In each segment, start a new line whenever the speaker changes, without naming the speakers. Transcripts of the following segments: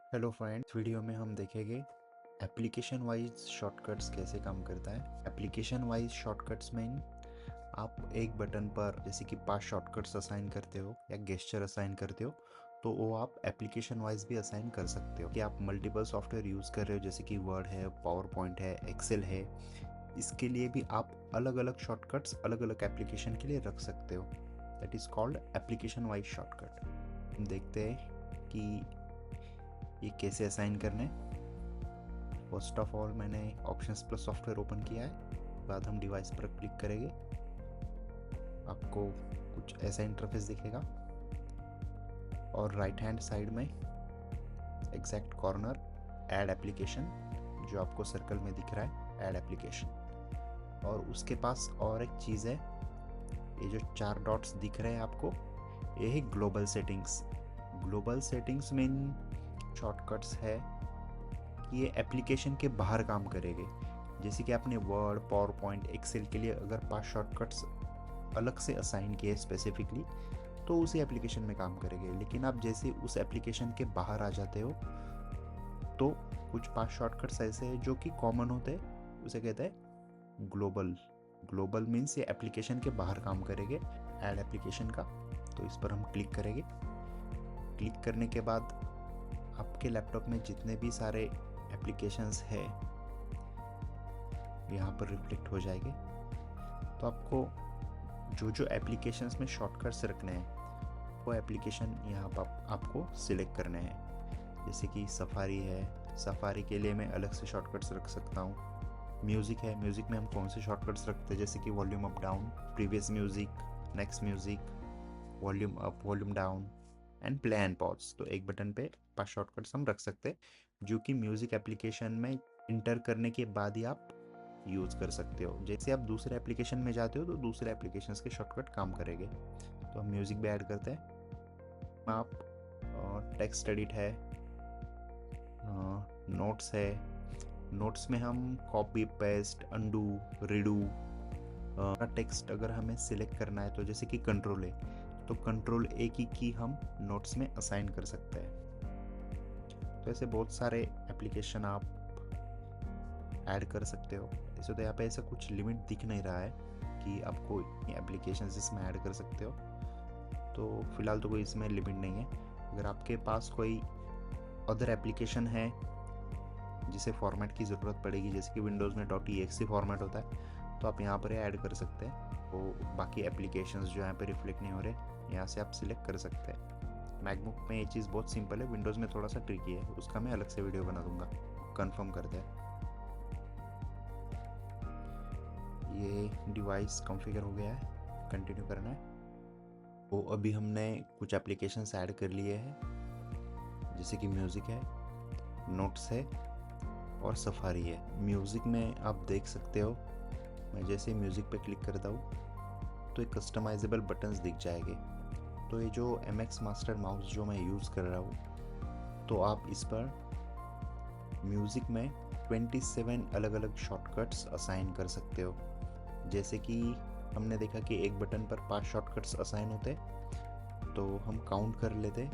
Hello friends, video में हम देखेंगे एप्लीकेशन वाइज शॉर्टकट्स कैसे काम करता है। एप्लीकेशन वाइज शॉर्टकट्स में आप एक बटन पर जैसे कि 5 शॉर्टकट्स असाइन करते हो या गेस्चर असाइन करते हो, तो वो आप एप्लीकेशन वाइज भी असाइन कर सकते हो कि आप मल्टीपल सॉफ्टवेयर यूज़ कर रहे हो, जैसे कि वर्ड है, पावर पॉइंट है, एक्सेल है। इसके लिए भी आप अलग अलग शॉर्टकट्स अलग अलग एप्लीकेशन के लिए रख सकते हो। That is called application wise shortcut. हम देखते हैं कि ये कैसे असाइन करने। फर्स्ट ऑफ ऑल मैंने ऑप्शंस प्लस सॉफ्टवेयर ओपन किया है। बाद हम डिवाइस पर क्लिक करेंगे, आपको कुछ ऐसा इंटरफेस दिखेगा और राइट हैंड साइड में एग्जैक्ट कॉर्नर ऐड एप्लीकेशन, जो आपको सर्कल में दिख रहा है, ऐड एप्लीकेशन। और उसके पास और एक चीज़ है, ये जो 4 डॉट्स दिख रहे हैं आपको, ये है ग्लोबल सेटिंग्स। ग्लोबल सेटिंग्स में शॉर्टकट्स है कि ये एप्लीकेशन के बाहर काम करेंगे। जैसे कि आपने वर्ड, पावर पॉइंट, एक्सेल के लिए अगर 5 शॉर्टकट्स अलग से असाइन किए स्पेसिफिकली, तो उसी एप्लीकेशन में काम करेंगे। लेकिन आप जैसे उस एप्लीकेशन के बाहर आ जाते हो, तो कुछ 5 शॉर्टकट्स ऐसे हैं जो कि कॉमन होते हैं, उसे कहते हैं ग्लोबल। ग्लोबल मीन्स ये एप्लीकेशन के बाहर काम करेंगे, ऐड एप्लीकेशन का। तो इस पर हम क्लिक करेंगे। क्लिक करने के बाद आपके लैपटॉप में जितने भी सारे एप्लीकेशंस है यहाँ पर रिफ्लेक्ट हो जाएंगे। तो आपको जो जो एप्लीकेशंस में शॉर्टकट्स रखने हैं, वो एप्लीकेशन यहाँ पर आपको सिलेक्ट करने हैं। जैसे कि सफारी है, सफारी के लिए मैं अलग से शॉर्टकट्स रख सकता हूँ। म्यूज़िक है, म्यूज़िक में हम कौन से शॉर्टकट्स रखते हैं, जैसे कि volume up down, previous music, next music, volume up, volume down and play and pause. तो एक बटन पे 5 शॉर्टकट्स हम रख सकते हैं, जो कि म्यूज़िक एप्लीकेशन में इंटर करने के बाद ही आप यूज़ कर सकते हो। जैसे आप दूसरे एप्लीकेशन में जाते हो, तो दूसरे एप्लीकेशंस के शॉर्टकट काम करेंगे। तो हम म्यूज़िक भी ऐड करते हैं। आप टेक्स्ट एडिट है, नोट्स है। नोट्स में हम copy, paste, undo, redo, text अगर हमें सिलेक्ट करना है, तो जैसे कि कंट्रोल है, तो कंट्रोल ए की हम नोट्स में असाइन कर सकते हैं। तो ऐसे बहुत सारे एप्लीकेशन आप ऐड कर सकते हो। ऐसे तो यहाँ पे ऐसा कुछ लिमिट दिख नहीं रहा है कि आपको एप्लीकेशन इसमें ऐड कर सकते हो, तो फिलहाल तो कोई इसमें लिमिट नहीं है। अगर आपके पास कोई अदर एप्लीकेशन है जिसे फॉर्मेट की ज़रूरत पड़ेगी, जैसे कि विंडोज़ में .exe फॉर्मेट होता है, तो आप यहाँ पर ऐड कर सकते हैं। वो बाकी एप्लीकेशंस जो यहाँ पे रिफ्लेक्ट नहीं हो रहे, यहाँ से आप सिलेक्ट कर सकते हैं। मैकबुक में ये चीज़ बहुत सिंपल है, विंडोज़ में थोड़ा सा ट्रिकी है, उसका मैं अलग से वीडियो बना दूंगा। कंफर्म करते हैं। ये डिवाइस कॉन्फ़िगर हो गया है, कंटिन्यू करना है। तो अभी हमने कुछ एप्लीकेशंस ऐड कर लिए हैं, जैसे कि म्यूज़िक है, नोट्स है और सफारी है। म्यूज़िक में आप देख सकते हो, मैं जैसे म्यूज़िक पे क्लिक करता हूँ तो एक कस्टमाइजेबल बटन्स दिख जाएंगे। तो ये जो MX मास्टर माउस जो मैं यूज़ कर रहा हूँ, तो आप इस पर म्यूज़िक में 27 अलग अलग शॉर्टकट्स असाइन कर सकते हो। जैसे कि हमने देखा कि एक बटन पर 5 शॉर्टकट्स असाइन होते, तो हम काउंट कर लेते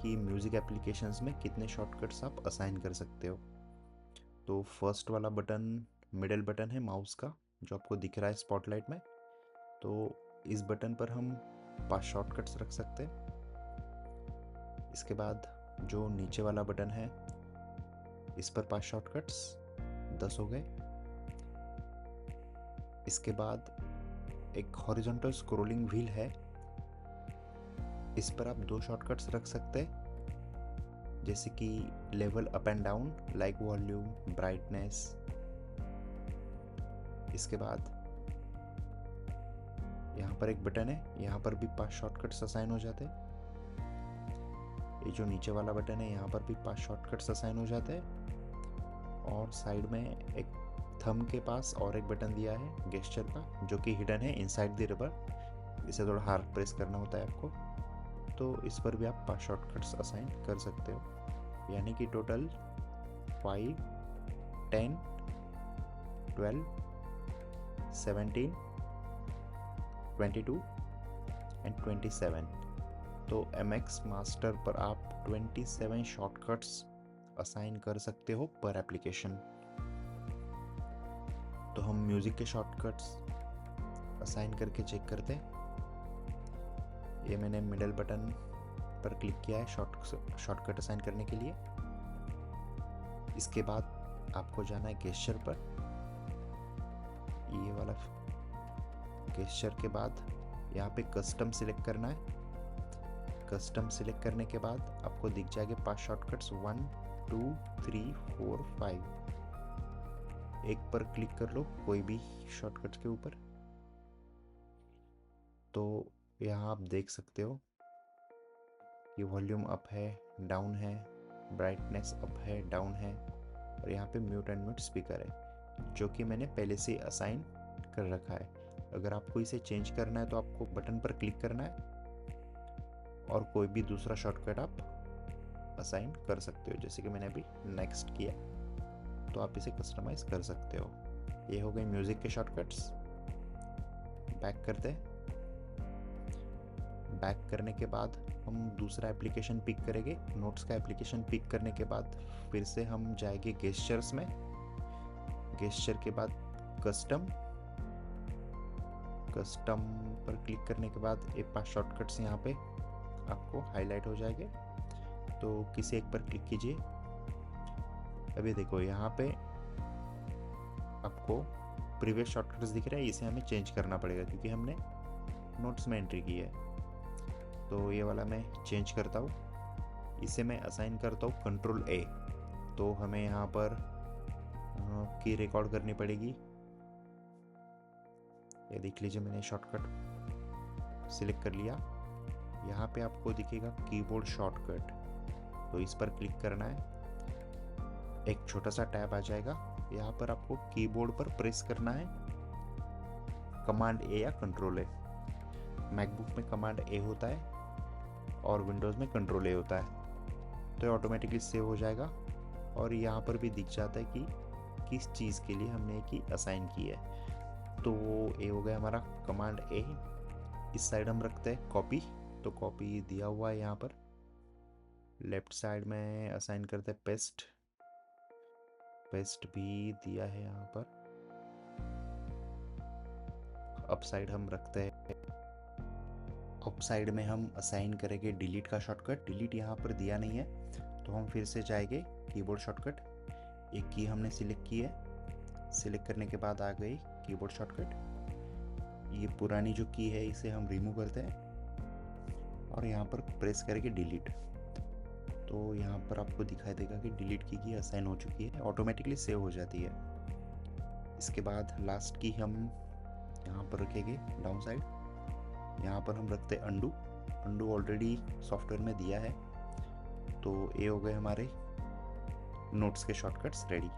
कि म्यूज़िक एप्लीकेशंस में कितने शॉर्टकट्स आप असाइन कर सकते हो। तो फर्स्ट वाला बटन मिडल बटन है माउस का, जो आपको दिख रहा है स्पॉटलाइट में। तो इस बटन पर हम 5 शॉर्टकट्स रख सकते हैं। इसके बाद जो नीचे वाला बटन है, इस पर 5 शॉर्टकट्स, 10 हो गए। इसके बाद एक हॉरिजॉन्टल स्क्रॉलिंग व्हील है, इस पर आप 2 शॉर्टकट्स रख सकते हैं, जैसे कि level up and down, like volume, brightness. इसके बाद यहाँ पर एक बटन है, यहाँ पर भी 5 शॉर्टकट्स असाइन हो जाते हैं। ये जो नीचे वाला बटन है, यहाँ पर भी 5 शॉर्टकट्स असाइन हो जाते हैं। और साइड में एक थंब के पास और एक बटन दिया है गेस्चर का, जो कि हिडन है इनसाइड द रबर। इसे थोड़ा हार्ड प्रेस करना होता है आपको। तो इस पर भी आप 5 शॉर्टकट्स असाइन कर सकते हो, यानी कि टोटल 5, 10, 12, 17, 22 एंड 27। तो MX मास्टर पर आप 27 शॉर्टकट्स असाइन कर सकते हो पर एप्लीकेशन। तो हम म्यूजिक के शॉर्टकट्स असाइन करके चेक करते। ये मैंने मिडल बटन पर क्लिक किया है शॉर्टकट असाइन करने के लिए। इसके बाद आपको जाना है गेस्चर पर। ये वाला गेस्चर के बाद यहाँ पे कस्टम सिलेक्ट करना है। कस्टम सिलेक्ट करने के बाद आपको दिख जाएंगे 5 शॉर्टकट्स 1 2 3 4 5। एक पर क्लिक कर लो कोई भी शॉर्टकट्स के ऊपर। तो यहाँ आप देख सकते हो ये वॉल्यूम अप है, डाउन है, ब्राइटनेस अप है, डाउन है, और यहाँ पे म्यूट एंड म्यूट स्पीकर है जो कि मैंने पहले से असाइन कर रखा है। अगर आपको इसे चेंज करना है तो आपको बटन पर क्लिक करना है और कोई भी दूसरा शॉर्टकट आप असाइन कर सकते हो, जैसे कि मैंने अभी नेक्स्ट किया। तो आप इसे कस्टमाइज कर सकते हो। ये हो गए म्यूजिक के शॉर्टकट्स। बैक करते हैं। बैक करने के बाद हम दूसरा एप्लीकेशन पिक करेंगे। नोट्स का एप्लीकेशन पिक करने के बाद फिर से हम जाएंगे गेस्चर्स में। गेस्चर के बाद कस्टम पर क्लिक करने के बाद ये 5 शॉर्टकट्स यहाँ पे आपको हाईलाइट हो जाएंगे। तो किसी एक पर क्लिक कीजिए। अभी देखो यहाँ पे आपको प्रीवियस शॉर्टकट्स दिख रहा है, इसे हमें चेंज करना पड़ेगा क्योंकि हमने नोट्स में एंट्री की है। तो ये वाला मैं चेंज करता हूँ। इसे मैं असाइन करता हूँ कंट्रोल A। तो हमें यहाँ पर की रिकॉर्ड करनी पड़ेगी। ये देख लीजिए मैंने शॉर्टकट सिलेक्ट कर लिया। यहाँ पे आपको दिखेगा कीबोर्ड शॉर्टकट, तो इस पर क्लिक करना है। एक छोटा सा टैब आ जाएगा। यहाँ पर आपको कीबोर्ड पर प्रेस करना है कमांड A या कंट्रोल A। मैकबुक में कमांड A होता है और विंडोज़ में कंट्रोल A होता है। तो ये ऑटोमेटिकली सेव हो जाएगा और यहाँ पर भी दिख जाता है कि किस चीज़ के लिए हमने की असाइन की है। तो ये हो गया हमारा कमांड A। इस साइड हम रखते हैं कॉपी। तो कॉपी दिया हुआ है यहाँ पर। लेफ्ट साइड में असाइन करते हैं पेस्ट भी दिया है यहाँ पर। अप साइड हम रखते हैं। अप साइड में हम असाइन करेंगे डिलीट का शॉर्टकट। डिलीट यहाँ पर दिया नहीं है तो हम फिर से जाएंगे कीबोर्ड शॉर्टकट। एक की हमने सिलेक्ट की है। सिलेक्ट करने के बाद आ गई कीबोर्ड शॉर्टकट। ये पुरानी जो की है इसे हम रिमूव करते हैं और यहाँ पर प्रेस करके डिलीट। तो यहाँ पर आपको दिखाई देगा कि डिलीट की असाइन हो चुकी है, ऑटोमेटिकली सेव हो जाती है। इसके बाद लास्ट की हम यहाँ पर रखेंगे डाउन साइड। यहाँ पर हम रखते हैं अंडू ऑलरेडी सॉफ्टवेयर में दिया है। तो ये हो गए हमारे नोट्स के शॉर्टकट्स रेडी।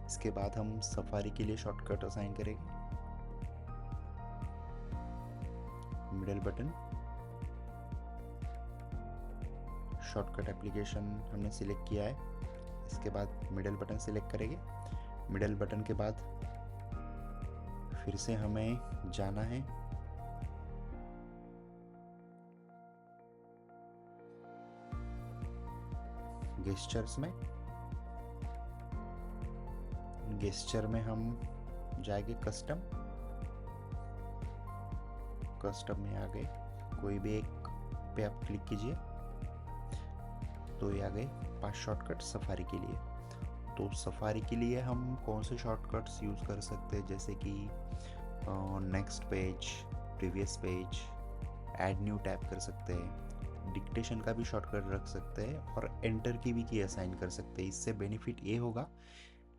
इसके बाद हम सफारी के लिए शॉर्टकट असाइन करेंगे। मिडल बटन शॉर्टकट एप्लीकेशन हमने सिलेक्ट किया है। इसके बाद मिडल बटन सिलेक्ट करेंगे। मिडल बटन के बाद फिर से हमें जाना है गेस्चर्स में। गेस्चर में हम जाएंगे कस्टम में आ गए। कोई भी एक पे आप क्लिक कीजिए तो ये आ गए 5 शॉर्टकट सफारी के लिए। तो सफारी के लिए हम कौन से शॉर्टकट्स यूज़ कर सकते हैं, जैसे कि next page, previous page, add new tab कर सकते हैं, डिक्टेशन का भी शॉर्टकट रख सकते हैं और एंटर की भी की असाइन कर सकते हैं। इससे बेनिफिट ये होगा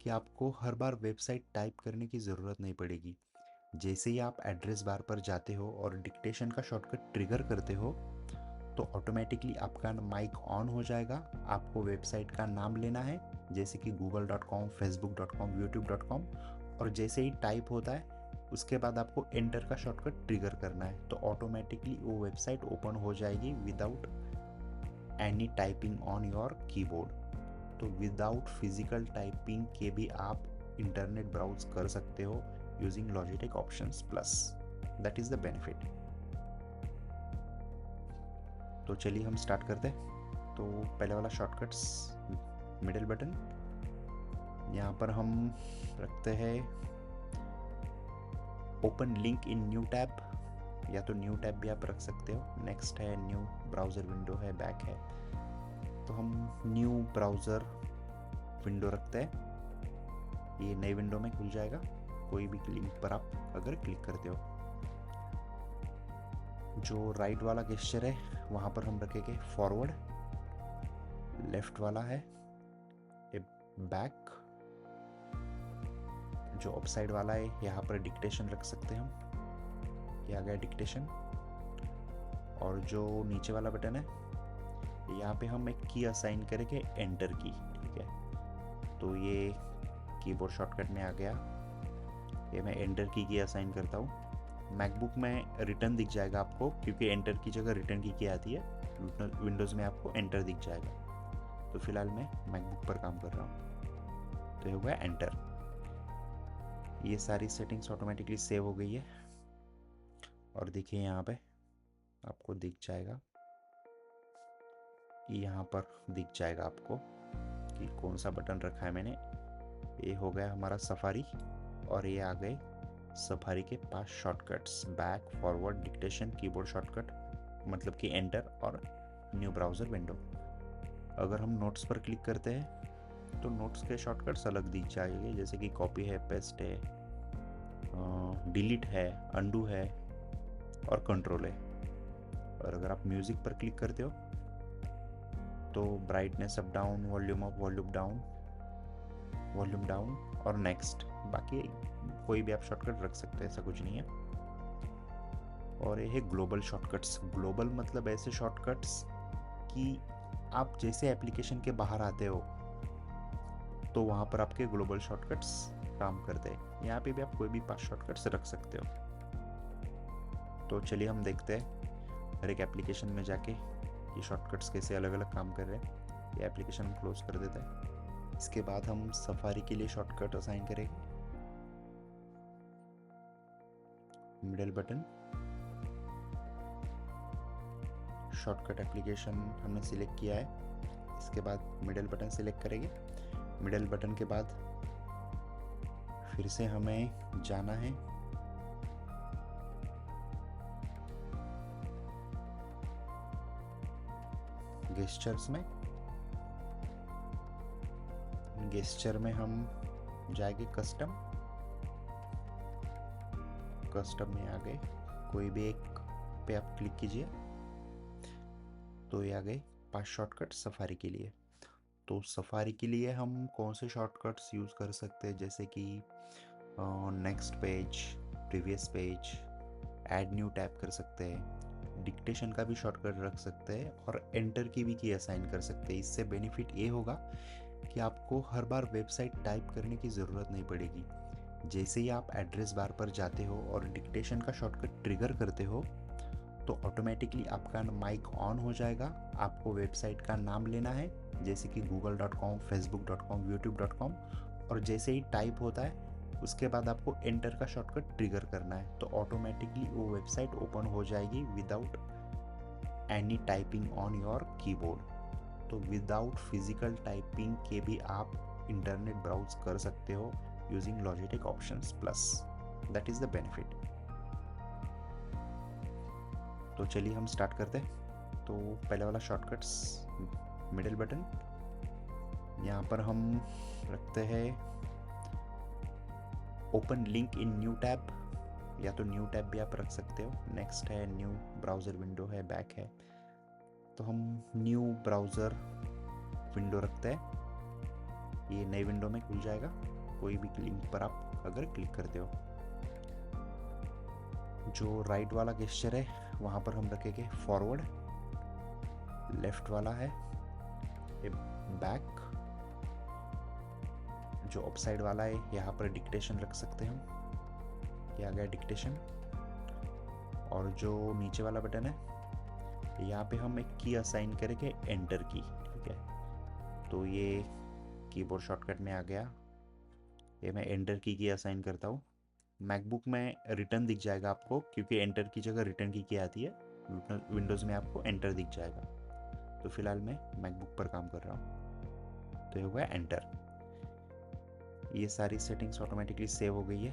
कि आपको हर बार वेबसाइट टाइप करने की ज़रूरत नहीं पड़ेगी। जैसे ही आप एड्रेस बार पर जाते हो और डिक्टेशन का शॉर्टकट ट्रिगर करते हो तो ऑटोमेटिकली आपका माइक ऑन हो जाएगा। आपको वेबसाइट का नाम लेना है जैसे कि google.com, facebook.com, youtube.com, और जैसे ही टाइप होता है उसके बाद आपको एंटर का शॉर्टकट ट्रिगर करना है तो ऑटोमेटिकली वो वेबसाइट ओपन हो जाएगी without any typing on your keyboard. तो विदाउट फिजिकल टाइपिंग के भी आप इंटरनेट ब्राउज कर सकते हो using Logitech options plus. That is the benefit. तो चलिए हम स्टार्ट करते हैं। तो पहले वाला शॉर्टकट्स मिडिल बटन, यहाँ पर हम रखते हैं open link in new tab, या तो न्यू टैब भी आप रख सकते हो। नेक्स्ट है न्यू ब्राउज़र विंडो है, बैक है, तो हम न्यू ब्राउज़र विंडो रखते हैं। ये नई विंडो में खुल जाएगा कोई भी लिंक पर आप अगर क्लिक करते हो। जो राइट वाला गेस्चर है वहाँ पर हम रखेंगे फॉरवर्ड, लेफ्ट वाला है बैक, जो अपसाइड वाला है यहाँ पर डिक्टेशन रख सकते हैं हम, ये आ गया डिक्टेशन। और जो नीचे वाला बटन है यहाँ पे हम एक की असाइन करेंगे, एंटर की, ठीक है। तो ये कीबोर्ड शॉर्टकट में आ गया, ये मैं एंटर की असाइन करता हूँ। मैकबुक में रिटर्न दिख जाएगा आपको, क्योंकि एंटर की जगह रिटर्न की आती है, विंडोज़ में आपको एंटर दिख जाएगा। तो फिलहाल मैं मैकबुक पर काम कर रहा हूँ, तो ये हो गया एंटर। ये सारी सेटिंग्स ऑटोमेटिकली सेव हो गई है। और देखिए यहाँ पे आपको दिख जाएगा, यहाँ पर दिख जाएगा आपको कि कौन सा बटन रखा है मैंने। ये हो गया हमारा सफारी, और ये आ गए सफारी के 5 shortcuts, back, forward, dictation, keyboard shortcut मतलब कि एंटर, और न्यू ब्राउज़र विंडो। अगर हम नोट्स पर क्लिक करते हैं तो नोट्स के शॉर्टकट्स अलग दिख जाएंगे, जैसे कि कॉपी है, पेस्ट है, डिलीट है, अंडू है और कंट्रोल है। और अगर आप म्यूज़िक पर क्लिक करते हो तो brightness up down, volume up, volume down और नेक्स्ट। बाकी कोई भी आप शॉर्टकट रख सकते हैं, ऐसा कुछ नहीं है। और ये है ग्लोबल शॉर्टकट्स। ग्लोबल मतलब ऐसे शॉर्टकट्स कि आप जैसे एप्लीकेशन के बाहर आते हो तो वहाँ पर आपके ग्लोबल शॉर्टकट्स काम करते हैं। यहाँ पे भी आप कोई भी 5 शॉर्टकट्स रख सकते हो। तो चलिए हम देखते हैं हर एक एप्लीकेशन में जाके ये शॉर्टकट्स कैसे अलग अलग काम कर रहे हैं। ये एप्लीकेशन हम क्लोज कर देते हैं। इसके बाद हम सफारी के लिए शॉर्टकट असाइन करेंगे। मिडिल बटन, शॉर्टकट एप्लीकेशन हमने सिलेक्ट किया है। इसके बाद मिडिल बटन सिलेक्ट करेंगे। मिडिल बटन के बाद फिर से हमें जाना है गेस्चर्स में। गेस्चर में हम जाएंगे कस्टम में आ गए, कोई भी एक पे आप क्लिक कीजिए तो ये आ गए 5 शॉर्टकट सफारी के लिए। तो सफारी के लिए हम कौन से शॉर्टकट्स यूज़ कर सकते हैं, जैसे कि next page, previous page, add new tab कर सकते हैं, डिक्टेशन का भी शॉर्टकट रख सकते हैं, और एंटर की भी की असाइन कर सकते हैं। इससे बेनिफिट ये होगा कि आपको हर बार वेबसाइट टाइप करने की ज़रूरत नहीं पड़ेगी। जैसे ही आप एड्रेस बार पर जाते हो और डिक्टेशन का शॉर्टकट ट्रिगर करते हो तो ऑटोमेटिकली आपका माइक ऑन हो जाएगा। आपको वेबसाइट का नाम लेना है, जैसे कि google.com, facebook.com, youtube.com, और जैसे ही टाइप होता है उसके बाद आपको एंटर का शॉर्टकट ट्रिगर करना है, तो ऑटोमेटिकली वो वेबसाइट ओपन हो जाएगी without any typing on your keyboard. तो विदाउट फिजिकल टाइपिंग के भी आप इंटरनेट ब्राउज कर सकते हो using Logitech options plus. That is the benefit. तो चलिए हम स्टार्ट करते हैं। तो पहले वाला शॉर्टकट्स, मिडिल बटन, यहाँ पर हम रखते हैं open link in new tab, या तो न्यू टैब भी आप रख सकते हो। नेक्स्ट है न्यू ब्राउज़र विंडो है, बैक है, तो हम न्यू ब्राउज़र विंडो रखते हैं। ये नई विंडो में खुल जाएगा कोई भी लिंक पर आप अगर क्लिक करते हो। जो राइट वाला गेस्चर है वहाँ पर हम रखेंगे फॉरवर्ड, लेफ्ट वाला है बैक, जो अपसाइड वाला है यहाँ पर डिक्टेशन रख सकते हैं हम, ये आ गया डिक्टेशन। और जो नीचे वाला बटन है यहाँ पे हम एक की असाइन करेंगे, एंटर की, ठीक है। तो ये कीबोर्ड शॉर्टकट में आ गया, ये मैं एंटर की असाइन करता हूँ। मैकबुक में रिटर्न दिख जाएगा आपको, क्योंकि एंटर की जगह रिटर्न की आती है, विंडोज़ में आपको एंटर दिख जाएगा। तो फिलहाल मैं मैकबुक पर काम कर रहा हूँ। तो ये हुआ एंटर। ये सारी सेटिंग्स ऑटोमेटिकली सेव हो गई है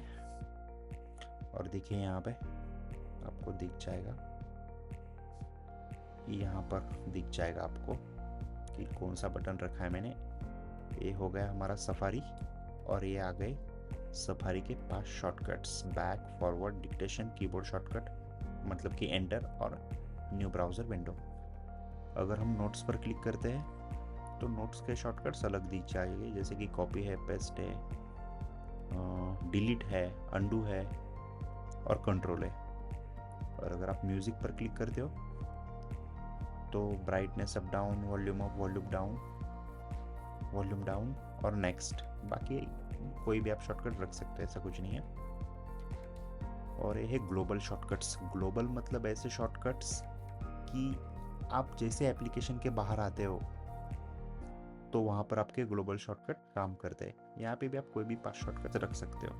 और देखिए यहाँ पे आपको दिख जाएगा, यहाँ पर दिख जाएगा आपको कि कौन सा बटन रखा है मैंने। ये हो गया हमारा सफारी और ये आ गए सफारी के 5 shortcuts, back, forward, dictation, keyboard shortcut मतलब कि एंटर और न्यू ब्राउज़र विंडो। अगर हम नोट्स पर क्लिक करते हैं तो नोट्स के शॉर्टकट्स अलग दिख जाएंगे, जैसे कि कॉपी है, पेस्ट है, डिलीट है, अंडू है और कंट्रोल है। और अगर आप म्यूज़िक पर क्लिक करते हो तो brightness up down, volume up, volume down और नेक्स्ट। बाकी कोई भी आप शॉर्टकट रख सकते हैं, ऐसा कुछ नहीं है। और ये है ग्लोबल शॉर्टकट्स। ग्लोबल मतलब ऐसे शॉर्टकट्स कि आप जैसे एप्लीकेशन के बाहर आते हो तो वहाँ पर आपके ग्लोबल शॉर्टकट काम करते हैं। यहाँ पे भी आप कोई भी 5 शॉर्टकट रख सकते हो।